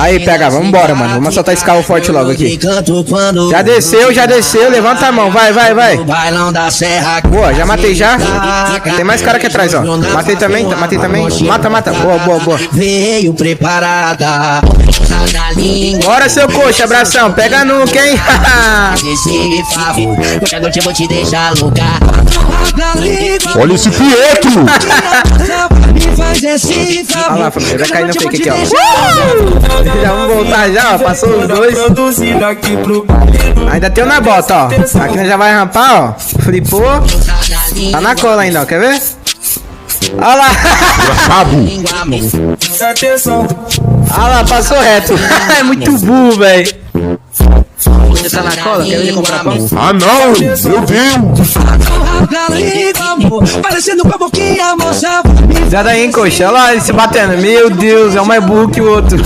Aí, pega, vambora, mano. Vamos soltar esse carro forte logo aqui. Já desceu. Levanta a mão, vai. Boa, já matei já. Tem mais cara aqui atrás, ó. Matei também. Mata. Boa. Veio preparada. Bora, seu coxa, abração. Pega no quem? Hoje à noite eu vou te deixar louca. Olha esse Pietro! Olha lá, família, vai cair no fake aqui, ó. Já vamos voltar já, ó. Passou os dois. Ainda tem um na bota, ó. Aqui nós já vai rampar, ó. Flipou. Tá na cola ainda, ó. Quer ver? Olha lá. Olha lá, passou reto. É muito burro, velho. Você tá na cola? Quer ver comprar pão? Ah, não! Meu Deus! Já daí, hein, coxa? Olha lá ele se batendo. Meu Deus, é um mais burro que o outro.